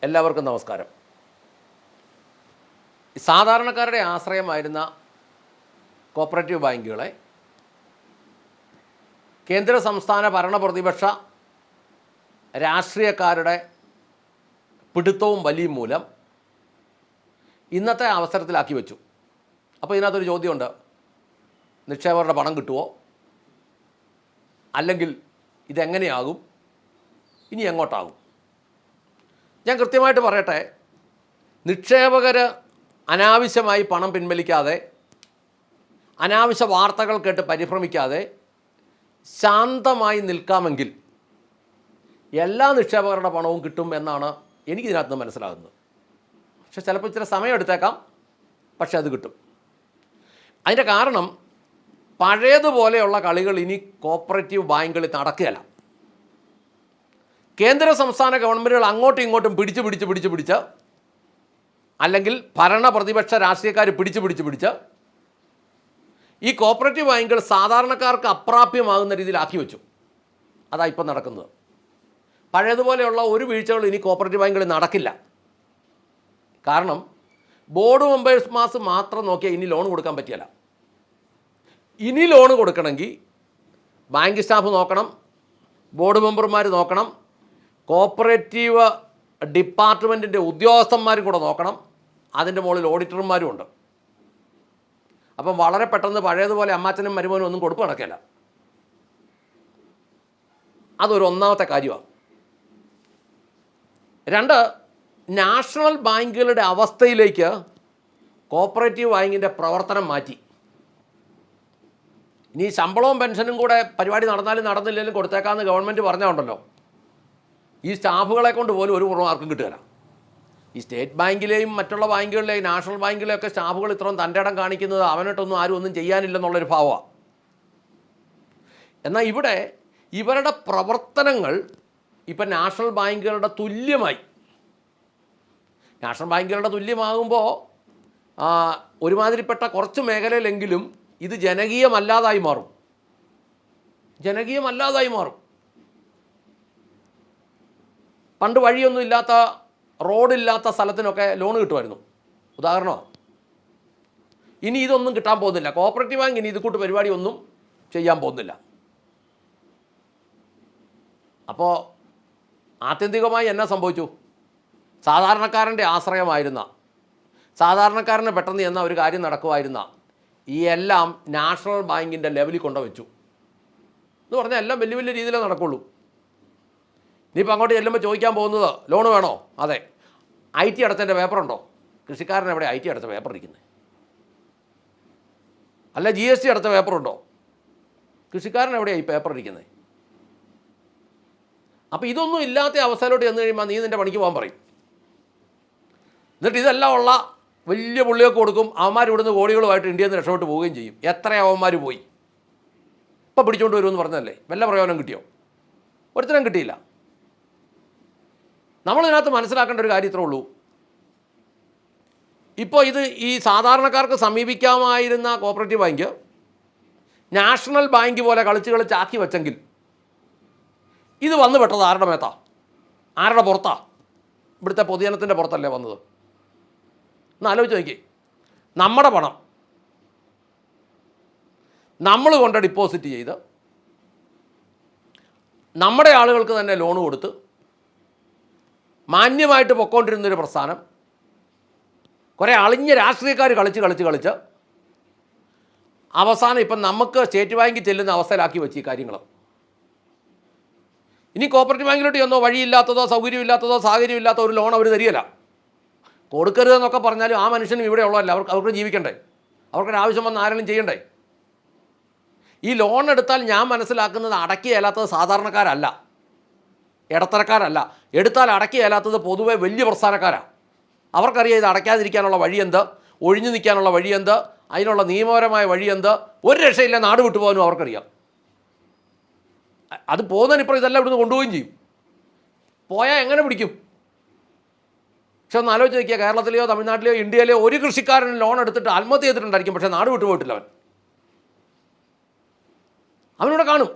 എല്ലാവർക്കും നമസ്കാരം. സാധാരണക്കാരുടെ ആശ്രയമായിരുന്ന കോപ്പറേറ്റീവ് ബാങ്കുകളെ കേന്ദ്ര സംസ്ഥാന ഭരണ പ്രതിപക്ഷ രാഷ്ട്രീയക്കാരുടെ പിടുത്തവും വലിയും മൂലം ഇന്നത്തെ അവസരത്തിലാക്കി വെച്ചു. അപ്പോൾ ഇതിനകത്തൊരു ചോദ്യമുണ്ട്, നിക്ഷേപകരുടെ പണം കിട്ടുമോ, അല്ലെങ്കിൽ ഇതെങ്ങനെയാകും, ഇനി എങ്ങോട്ടാകും? ഞാൻ കൃത്യമായിട്ട് പറയട്ടെ, നിക്ഷേപകർ അനാവശ്യമായി പണം പിൻവലിക്കാതെ, അനാവശ്യ വാർത്തകൾ കേട്ട് പരിഭ്രമിക്കാതെ ശാന്തമായി നിൽക്കാമെങ്കിൽ എല്ലാ നിക്ഷേപകരുടെ പണവും കിട്ടും എന്നാണ് എനിക്കിതിനകത്ത് നിന്ന് മനസ്സിലാകുന്നത്. പക്ഷെ ചിലപ്പോൾ ഇച്ചിരി സമയം എടുത്തേക്കാം, പക്ഷെ അത് കിട്ടും. അതിൻ്റെ കാരണം പഴയതുപോലെയുള്ള കളികൾ ഇനി കോപ്പറേറ്റീവ് ബാങ്കുകളിൽ നടക്കുകയില്ല. കേന്ദ്ര സംസ്ഥാന ഗവൺമെൻറ്റുകൾ അങ്ങോട്ടും ഇങ്ങോട്ടും പിടിച്ച് അല്ലെങ്കിൽ ഭരണ പ്രതിപക്ഷ രാഷ്ട്രീയക്കാർ പിടിച്ച് ഈ കോപ്പറേറ്റീവ് ബാങ്കുകൾ സാധാരണക്കാർക്ക് അപ്രാപ്യമാകുന്ന രീതിയിലാക്കി വെച്ചു. അതാണ് ഇപ്പം നടക്കുന്നത്. പഴയതുപോലെയുള്ള ഒരു വീഴ്ചകളും ഇനി കോപ്പറേറ്റീവ് ബാങ്കുകളിൽ നടക്കില്ല. കാരണം ബോർഡ് മെമ്പേഴ്സ് മാസ് മാത്രം നോക്കിയാൽ ഇനി ലോൺ കൊടുക്കാൻ പറ്റില്ല. ഇനി ലോൺ കൊടുക്കണമെങ്കിൽ ബാങ്ക് സ്റ്റാഫ് നോക്കണം, ബോർഡ് മെമ്പർമാർ നോക്കണം, കോപ്പറേറ്റീവ് ഡിപ്പാർട്ട്മെൻറ്റിൻ്റെ ഉദ്യോഗസ്ഥന്മാരും കൂടെ നോക്കണം, അതിൻ്റെ മുകളിൽ ഓഡിറ്റർമാരും ഉണ്ട്. അപ്പം വളരെ പെട്ടെന്ന് പഴയതുപോലെ അമ്മാച്ചനും മരുമോനും ഒന്നും കൊടുപ്പ് നടക്കില്ല. അതൊരു ഒന്നാമത്തെ കാര്യമാണ്. രണ്ട്, നാഷണൽ ബാങ്കുകളുടെ അവസ്ഥയിലേക്ക് കോപ്പറേറ്റീവ് ബാങ്കിൻ്റെ പ്രവർത്തനം മാറ്റി. ഇനി ശമ്പളവും പെൻഷനും കൂടെ പരിപാടി നടന്നാലും നടന്നില്ലെങ്കിലും കൊടുത്തേക്കാമെന്ന് ഗവൺമെൻറ് പറഞ്ഞുണ്ടല്ലോ. ഈ സ്റ്റാഫുകളെ കൊണ്ട് പോലും ഒരു കുറവ് ആർക്കും കിട്ടുകയില്ല. ഈ സ്റ്റേറ്റ് ബാങ്കിലെയും മറ്റുള്ള ബാങ്കുകളിലെയും നാഷണൽ ബാങ്കിലെയൊക്കെ സ്റ്റാഫുകൾ ഇത്രയും തൻ്റെ ഇടം കാണിക്കുന്നത് അവനായിട്ടൊന്നും ആരും ഒന്നും ചെയ്യാനില്ലെന്നുള്ളൊരു ഭാവമാണ്. എന്നാൽ ഇവിടെ ഇവരുടെ പ്രവർത്തനങ്ങൾ ഇപ്പം നാഷണൽ ബാങ്കുകളുടെ തുല്യമായി. നാഷണൽ ബാങ്കുകളുടെ തുല്യമാകുമ്പോൾ ഒരുമാതിരിപ്പെട്ട കുറച്ച് മേഖലയിലെങ്കിലും ഇത് ജനകീയമല്ലാതായി മാറും. പണ്ട് വഴിയൊന്നും ഇല്ലാത്ത, റോഡില്ലാത്ത സ്ഥലത്തിനൊക്കെ ലോൺ കിട്ടുമായിരുന്നു. ഉദാഹരണമാണ്. ഇനി ഇതൊന്നും കിട്ടാൻ പോകുന്നില്ല. കോപ്പറേറ്റീവ് ബാങ്ക് ഇനി ഇത് കൂട്ട് പരിപാടി ഒന്നും ചെയ്യാൻ പോകുന്നില്ല. അപ്പോൾ ആത്യന്തികമായി എന്നാ സംഭവിച്ചു? സാധാരണക്കാരൻ്റെ ആശ്രയമായിരുന്ന, സാധാരണക്കാരന് പെട്ടെന്ന് എന്ന ഒരു കാര്യം നടക്കുമായിരുന്ന ഈ എല്ലാം നാഷണൽ ബാങ്കിൻ്റെ ലെവലിൽ കൊണ്ടുവച്ചു എന്ന് പറഞ്ഞാൽ എല്ലാം വലിയ വലിയ രീതിയിലേ നടക്കുള്ളൂ. ഇനിയിപ്പോൾ അങ്ങോട്ട് ചെല്ലുമ്പോൾ ചോദിക്കാൻ പോകുന്നത് ലോൺ വേണോ? അതെ. IT അടച്ചതിൻ്റെ പേപ്പറുണ്ടോ? കൃഷിക്കാരൻ എവിടെ IT അടച്ച പേപ്പർ ഇരിക്കുന്നത്? അല്ല, GST അടച്ച പേപ്പറുണ്ടോ? കൃഷിക്കാരൻ എവിടെയാണ് ഈ പേപ്പർ ഇരിക്കുന്നത്? അപ്പോൾ ഇതൊന്നും ഇല്ലാത്ത അവസ്ഥയിലോട്ട് ചെന്ന് കഴിയുമ്പോൾ നീ നിൻ്റെ പണിക്ക് പോകാൻ പറയും. എന്നിട്ട് ഇതെല്ലാം ഉള്ള വലിയ പുള്ളിയൊക്കെ കൊടുക്കും. അവന്മാർ ഇവിടുന്ന് കോടികളുമായിട്ട് ഇന്ത്യയിൽ നിന്ന് രക്ഷപ്പെട്ട് പോവുകയും ചെയ്യും. എത്ര അവന്മാർ പോയി? ഇപ്പം പിടിച്ചുകൊണ്ട് വരുമെന്ന് പറഞ്ഞതല്ലേ, വല്ല പ്രയോജനം കിട്ടിയോ? ഒരുത്തരം കിട്ടിയില്ല. നമ്മളിതിനകത്ത് മനസ്സിലാക്കേണ്ട ഒരു കാര്യം ഇത്രേ ഉള്ളൂ. ഇപ്പോൾ ഈ സാധാരണക്കാർക്ക് സമീപിക്കാമായിരുന്ന കോപ്പറേറ്റീവ് ബാങ്ക് നാഷണൽ ബാങ്ക് പോലെ കളിച്ചാക്കി വെച്ചെങ്കിൽ ഇത് വന്നു പെട്ടത് ആരുടെ മേത്താ? ആരുടെ പുറത്താ? ഇവിടുത്തെ പൊതുജനത്തിൻ്റെ പുറത്തല്ലേ വന്നത്? ഒന്ന് ആലോചിച്ച് നോക്കി. നമ്മുടെ പണം നമ്മൾ കൊണ്ട് ഡിപ്പോസിറ്റ് ചെയ്ത് നമ്മുടെ ആളുകൾക്ക് തന്നെ ലോൺ കൊടുത്ത് മാന്യമായിട്ട് പൊയ്ക്കൊണ്ടിരുന്നൊരു പ്രസ്ഥാനം കുറേ അളിഞ്ഞ രാഷ്ട്രീയക്കാർ കളിച്ച് അവസാനം ഇപ്പം നമുക്ക് സ്റ്റേറ്റ് ബാങ്കിൽ ചെല്ലുന്ന അവസ്ഥയിലാക്കി വെച്ച് ഈ കാര്യങ്ങൾ. ഇനി കോപ്പറേറ്റീവ് ബാങ്കിലോട്ട് ചെന്നോ വഴിയില്ലാത്തതോ സൗകര്യമില്ലാത്തതോ സാഹചര്യമില്ലാത്ത ഒരു ലോൺ അവർ തരികയില്ല. കൊടുക്കരുതെന്നൊക്കെ പറഞ്ഞാലും ആ മനുഷ്യനും ഇവിടെ ഉള്ളതല്ല, അവർക്ക് ജീവിക്കണ്ടേ, അവർക്കൊരാവശ്യം വന്ന് ആരെങ്കിലും ചെയ്യണ്ടേ? ഈ ലോൺ എടുത്താൽ ഞാൻ മനസ്സിലാക്കുന്നത് അടക്കിയല്ലാത്തത് സാധാരണക്കാരല്ല, ഇടത്തരക്കാരല്ല. എടുത്താൽ അടക്കിയല്ലാത്തത് പൊതുവെ വലിയ പ്രസ്ഥാനക്കാരാണ്. അവർക്കറിയാം ഇത് അടയ്ക്കാതിരിക്കാനുള്ള വഴിയെന്ത്, ഒഴിഞ്ഞു നിൽക്കാനുള്ള വഴിയെന്ത്, അതിനുള്ള നിയമപരമായ വഴിയെന്ത്. ഒരു രക്ഷയില്ല, നാട് വിട്ടു പോകാനും അവർക്കറിയാം. അത് പോകുന്നതിനിപ്പോൾ ഇതെല്ലാം ഇവിടുന്ന് കൊണ്ടുപോവുകയും ചെയ്യും. പോയാൽ എങ്ങനെ പിടിക്കും? പക്ഷെ ഒന്ന് ആലോചിച്ച് നോക്കിയാൽ കേരളത്തിലെയോ തമിഴ്നാട്ടിലെയോ ഇന്ത്യയിലെയോ ഒരു കൃഷിക്കാരൻ ലോൺ എടുത്തിട്ട് ആത്മഹത്യ ചെയ്തിട്ടുണ്ടായിരിക്കും, പക്ഷേ നാട് വിട്ടു പോയിട്ടില്ല. അവനിവിടെ കാണും.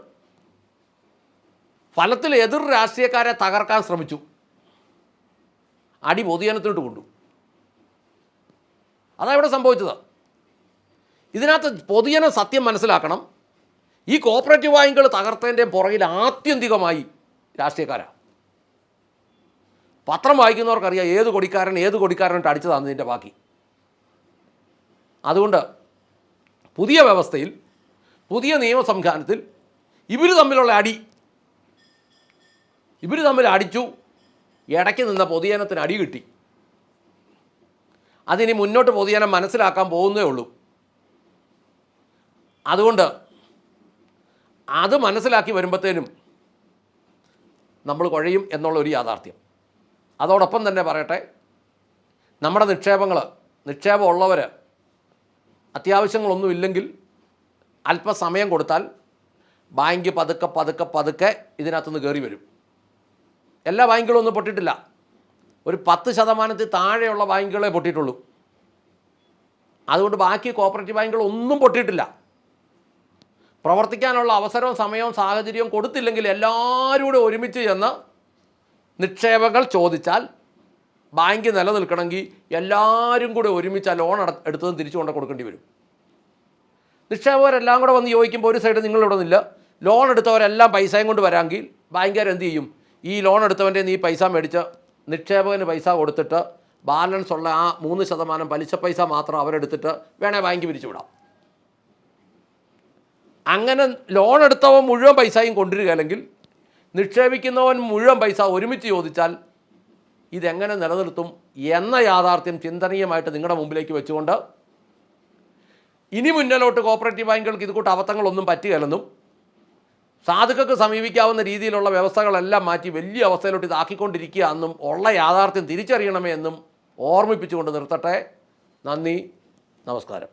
ഫലത്തിൽ എതിർ രാഷ്ട്രീയക്കാരെ തകർക്കാൻ ശ്രമിച്ചു. അടി പൊതുജനത്തിലോട്ട് കൊണ്ടു. അതാണ് ഇവിടെ സംഭവിച്ചത്. ഇതിനകത്ത് പൊതുജനം സത്യം മനസ്സിലാക്കണം. ഈ കോപ്പറേറ്റീവ് ബാങ്കുകൾ തകർത്തതിൻ്റെ പുറകിൽ ആത്യന്തികമായി രാഷ്ട്രീയക്കാരാണ്. പത്രം വായിക്കുന്നവർക്കറിയാം ഏത് കൊടിക്കാരനിട്ട് അടിച്ചതാണ് ഇതിൻ്റെ ബാക്കി. അതുകൊണ്ട് പുതിയ വ്യവസ്ഥയിൽ, പുതിയ നിയമ സംവിധാനത്തിൽ ഇവർ തമ്മിലുള്ള അടി, ഇവർ തമ്മിൽ അടിച്ചു, ഇടയ്ക്ക് നിന്ന പൊതുജനത്തിന് അടി കിട്ടി. അതിനി മുന്നോട്ട് പൊതുജനം മനസ്സിലാക്കാൻ പോകുന്നേ ഉള്ളൂ. അതുകൊണ്ട് അത് മനസ്സിലാക്കി വരുമ്പോഴത്തേനും നമ്മൾ കുഴയും എന്നുള്ളൊരു യാഥാർത്ഥ്യം. അതോടൊപ്പം തന്നെ പറയട്ടെ, നമ്മുടെ നിക്ഷേപമുള്ളവർ അത്യാവശ്യങ്ങളൊന്നുമില്ലെങ്കിൽ അല്പസമയം കൊടുത്താൽ ബാങ്ക് പതുക്കെ ഇതിനകത്തുനിന്ന് കയറി വരും. എല്ലാ ബാങ്കുകളും ഒന്നും പൊട്ടിയിട്ടില്ല. ഒരു 10% താഴെയുള്ള ബാങ്കുകളെ പൊട്ടിയിട്ടുള്ളൂ. അതുകൊണ്ട് ബാക്കി കോപ്പറേറ്റീവ് ബാങ്കുകൾ ഒന്നും പൊട്ടിയിട്ടില്ല. പ്രവർത്തിക്കാനുള്ള അവസരവും സമയവും സാഹചര്യവും കൊടുത്തില്ലെങ്കിൽ എല്ലാവരും കൂടെ ഒരുമിച്ച് ചെന്ന് നിക്ഷേപങ്ങൾ ചോദിച്ചാൽ ബാങ്ക് നിലനിൽക്കണമെങ്കിൽ എല്ലാവരും കൂടെ ഒരുമിച്ച് ആ ലോൺ എടുത്തതും തിരിച്ചു കൊണ്ട് കൊടുക്കേണ്ടി വരും. നിക്ഷേപകരെല്ലാം കൂടെ വന്ന് ചോദിക്കുമ്പോൾ ഒരു സൈഡ് നിങ്ങളിവിടെ നിന്നില്ല, ലോൺ എടുത്തവരെല്ലാം പൈസയും കൊണ്ട് വരാമെങ്കിൽ ബാങ്കുകാർ എന്ത് ചെയ്യും? ഈ ലോൺ എടുത്തവൻ്റെ നീ പൈസ മേടിച്ച് നിക്ഷേപകന് പൈസ കൊടുത്തിട്ട് ബാലൻസ് ഉള്ള ആ 3% പലിശ പൈസ മാത്രം അവരെടുത്തിട്ട് വേണേൽ ബാങ്ക് പിരിച്ചു വിടാം. അങ്ങനെ ലോൺ എടുത്തവൻ മുഴുവൻ പൈസയും കൊണ്ടുവരികയല്ലെങ്കിൽ നിക്ഷേപിക്കുന്നവൻ മുഴുവൻ പൈസ ഒരുമിച്ച് ചോദിച്ചാൽ ഇതെങ്ങനെ നിലനിർത്തും എന്ന യാഥാർത്ഥ്യം ചിന്തനീയമായിട്ട് നിങ്ങളുടെ മുമ്പിലേക്ക് വെച്ചുകൊണ്ട് ഇനി മുന്നിലോട്ട് കോപ്പറേറ്റീവ് ബാങ്കുകൾക്ക് ഇതുകൂട്ട് അബദ്ധങ്ങളൊന്നും പറ്റുകയില്ലെന്നും സാധുക്കൾക്ക് സമീപിക്കാവുന്ന രീതിയിലുള്ള വ്യവസ്ഥകളെല്ലാം മാറ്റി വലിയ അവസ്ഥയിലോട്ട് ഇതാക്കിക്കൊണ്ടിരിക്കുക എന്നും ഉള്ള യാഥാർത്ഥ്യം തിരിച്ചറിയണമേ എന്നും ഓർമ്മിപ്പിച്ചുകൊണ്ട് നിർത്തട്ടെ. നന്ദി, നമസ്കാരം.